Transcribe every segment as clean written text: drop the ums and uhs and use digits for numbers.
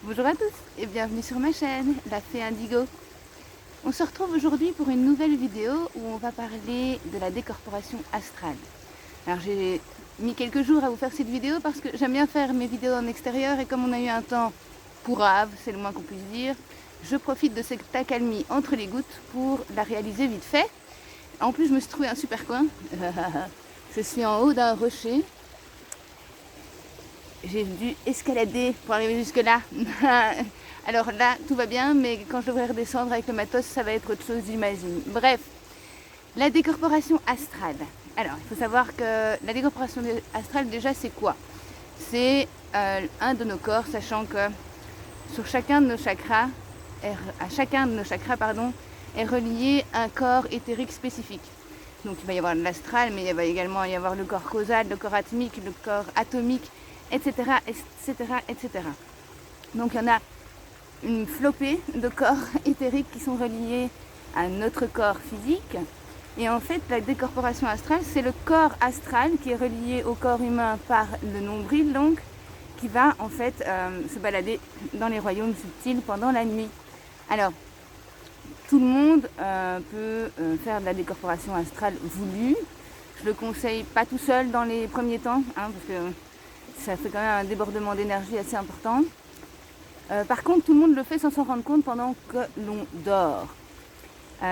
Bonjour à tous et bienvenue sur ma chaîne, la Fée Indigo. On se retrouve aujourd'hui pour une nouvelle vidéo où on va parler de la décorporation astrale. Alors j'ai mis quelques jours à vous faire cette vidéo parce que j'aime bien faire mes vidéos en extérieur et comme on a eu un temps pourrave, c'est le moins qu'on puisse dire, je profite de cette accalmie entre les gouttes pour la réaliser vite fait. En plus je me suis trouvé un super coin, je suis en haut d'un rocher. J'ai dû escalader pour arriver jusque là. Alors là, tout va bien, mais quand je devrais redescendre avec le matos, ça va être autre chose, j'imagine. Bref, la décorporation astrale. Alors, il faut savoir que la décorporation astrale, déjà, c'est quoi? C'est un de nos corps, sachant que sur chacun de nos chakras, à chacun de nos chakras, pardon, est relié un corps éthérique spécifique. Donc il va y avoir l'astral, mais il va également y avoir le corps causal, le corps atmique, le corps atomique, etc., etc., etc. Donc il y en a une flopée de corps éthériques qui sont reliés à notre corps physique. Et en fait, la décorporation astrale, c'est le corps astral qui est relié au corps humain par le nombril, donc, qui va en fait se balader dans les royaumes subtils pendant la nuit. Alors, tout le monde peut faire de la décorporation astrale voulue. Je le conseille pas tout seul dans les premiers temps, hein, parce que ça fait quand même un débordement d'énergie assez important. Par contre, tout le monde le fait sans s'en rendre compte pendant que l'on dort.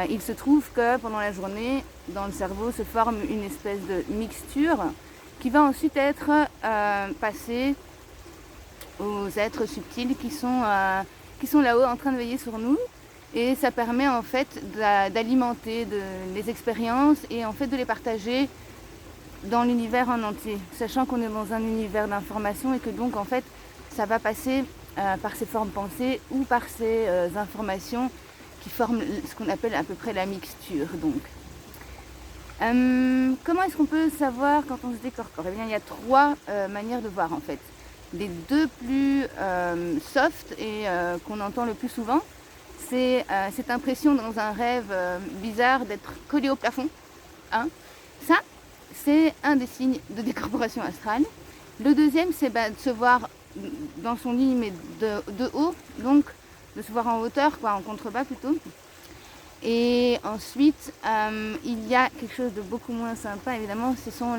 Il se trouve que pendant la journée, dans le cerveau se forme une espèce de mixture qui va ensuite être passée aux êtres subtils qui sont là-haut en train de veiller sur nous. Et ça permet en fait d'alimenter les expériences et en fait de les partager dans l'univers en entier, sachant qu'on est dans un univers d'information et que donc en fait ça va passer par ces formes pensées ou par ces informations qui forment ce qu'on appelle à peu près la mixture. Donc, comment est-ce qu'on peut savoir quand on se décorpore? Eh bien, il y a trois manières de voir en fait. Les deux plus soft et qu'on entend le plus souvent, c'est cette impression dans un rêve bizarre d'être collé au plafond. Hein. Ça, c'est un des signes de décorporation astrale. Le deuxième, c'est de se voir dans son lit, mais de haut, donc de se voir en hauteur, quoi, en contrebas plutôt. Et ensuite, il y a quelque chose de beaucoup moins sympa, évidemment, ce sont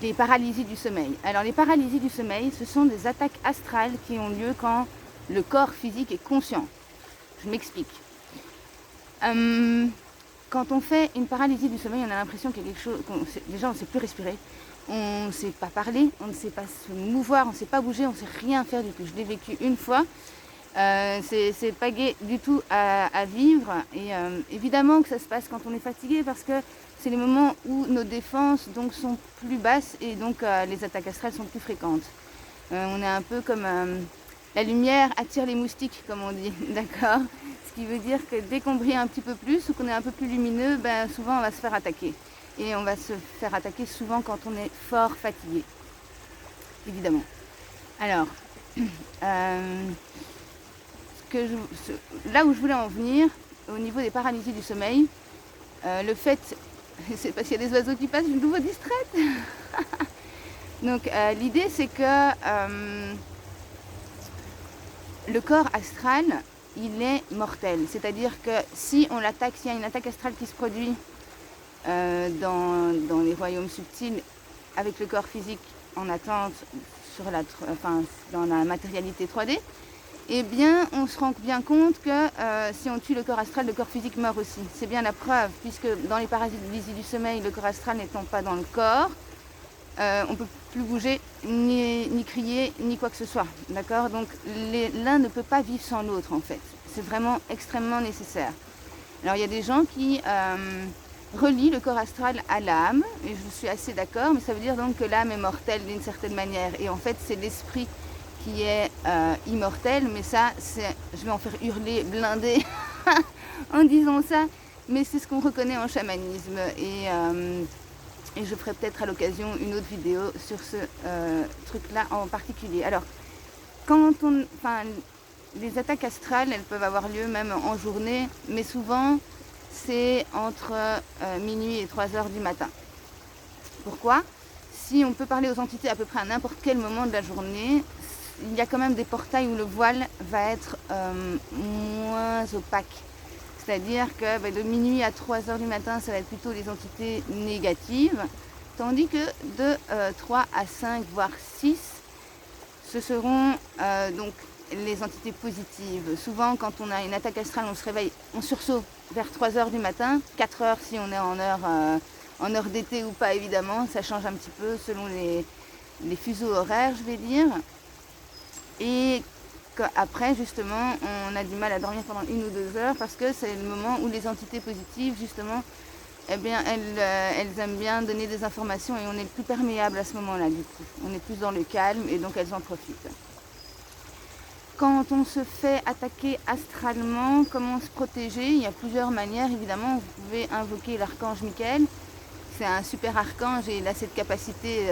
les paralysies du sommeil. Alors les paralysies du sommeil, ce sont des attaques astrales qui ont lieu quand le corps physique est conscient. Je m'explique. Quand on fait une paralysie du sommeil, on a l'impression qu'il y a quelque chose. Déjà, on ne sait plus respirer, on ne sait pas parler, on ne sait pas se mouvoir, on ne sait pas bouger, on ne sait rien faire du tout. Je l'ai vécu une fois. C'est pas gai du tout à vivre. Et évidemment que ça se passe quand on est fatigué parce que c'est les moments où nos défenses donc, sont plus basses et donc les attaques astrales sont plus fréquentes. On est un peu comme la lumière attire les moustiques, comme on dit, d'accord? Ce qui veut dire que dès qu'on brille un petit peu plus ou qu'on est un peu plus lumineux, ben, souvent on va se faire attaquer. Et on va se faire attaquer souvent quand on est fort fatigué, évidemment. Alors, là où je voulais en venir, au niveau des paralysies du sommeil, le fait, c'est parce qu'il y a des oiseaux qui passent, je suis de nouveau distraite. Donc l'idée c'est que le corps astral, il est mortel. C'est-à-dire que si on l'attaque, s'il y a une attaque astrale qui se produit dans les royaumes subtils avec le corps physique en attente dans la matérialité 3D, eh bien on se rend bien compte que si on tue le corps astral, le corps physique meurt aussi. C'est bien la preuve, puisque dans les paralysies du sommeil, le corps astral n'étant pas dans le corps, on ne peut plus bouger, ni crier, ni quoi que ce soit. D'accord? Donc l'un ne peut pas vivre sans l'autre en fait. C'est vraiment extrêmement nécessaire. Alors il y a des gens qui relient le corps astral à l'âme, et je suis assez d'accord, mais ça veut dire donc que l'âme est mortelle d'une certaine manière. Et en fait c'est l'esprit qui est immortel, mais ça, je vais en faire hurler, blinder en disant ça, mais c'est ce qu'on reconnaît en chamanisme. Et je ferai peut-être à l'occasion une autre vidéo sur ce truc-là en particulier. Alors, les attaques astrales, elles peuvent avoir lieu même en journée, mais souvent, c'est entre minuit et 3 heures du matin. Pourquoi? Si on peut parler aux entités à peu près à n'importe quel moment de la journée, il y a quand même des portails où le voile va être moins opaque. C'est-à-dire que de minuit à 3 heures du matin, ça va être plutôt les entités négatives, tandis que de 3 à 5, voire 6, ce seront donc les entités positives. Souvent, quand on a une attaque astrale, on se réveille, on sursaut vers 3 heures du matin, 4 heures si on est en heure d'été ou pas, évidemment, ça change un petit peu selon les fuseaux horaires, je vais dire. Et après, justement, on a du mal à dormir pendant 1 ou 2 heures parce que c'est le moment où les entités positives, justement, eh bien, elles aiment bien donner des informations et on est le plus perméable à ce moment-là, du coup. On est plus dans le calme et donc elles en profitent. Quand on se fait attaquer astralement, comment se protéger? Il y a plusieurs manières, évidemment. Vous pouvez invoquer l'archange Michael. C'est un super archange et il a cette capacité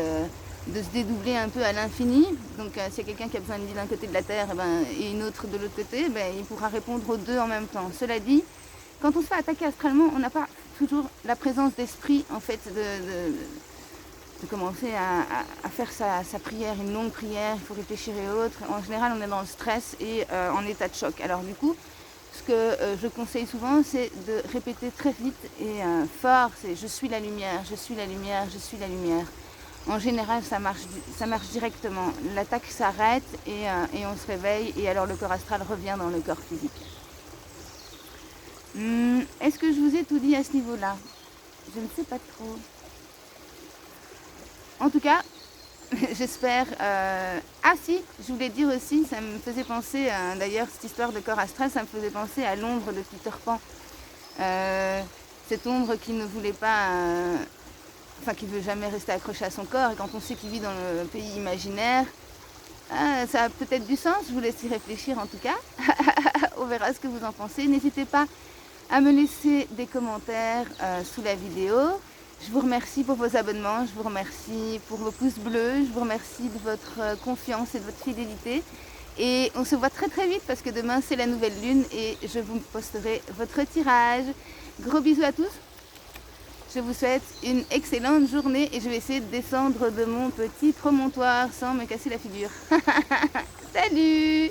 de se dédoubler un peu à l'infini. Donc s'il y a quelqu'un qui a besoin de vie d'un côté de la Terre et une autre de l'autre côté, il pourra répondre aux deux en même temps. Cela dit, quand on se fait attaquer astralement, on n'a pas toujours la présence d'esprit en fait de commencer à faire sa prière, une longue prière, il faut réfléchir et autres. En général, on est dans le stress et en état de choc. Alors du coup, ce que je conseille souvent, c'est de répéter très vite et fort, c'est je suis la lumière, je suis la lumière, je suis la lumière. En général, ça marche directement. L'attaque s'arrête et on se réveille et alors le corps astral revient dans le corps physique. Est-ce que je vous ai tout dit à ce niveau-là? Je ne sais pas trop. En tout cas, j'espère... Ah si, je voulais dire aussi, ça me faisait penser, d'ailleurs cette histoire de corps astral, ça me faisait penser à l'ombre de Peter Pan. Cette ombre qui ne voulait pas... qui ne veut jamais rester accroché à son corps, et quand on sait qu'il vit dans le pays imaginaire, ça a peut-être du sens, je vous laisse y réfléchir en tout cas. On verra ce que vous en pensez. N'hésitez pas à me laisser des commentaires sous la vidéo. Je vous remercie pour vos abonnements, je vous remercie pour vos pouces bleus, je vous remercie de votre confiance et de votre fidélité. Et on se voit très très vite parce que demain c'est la nouvelle lune et je vous posterai votre tirage. Gros bisous à tous. Je vous souhaite une excellente journée et je vais essayer de descendre de mon petit promontoire sans me casser la figure. Salut!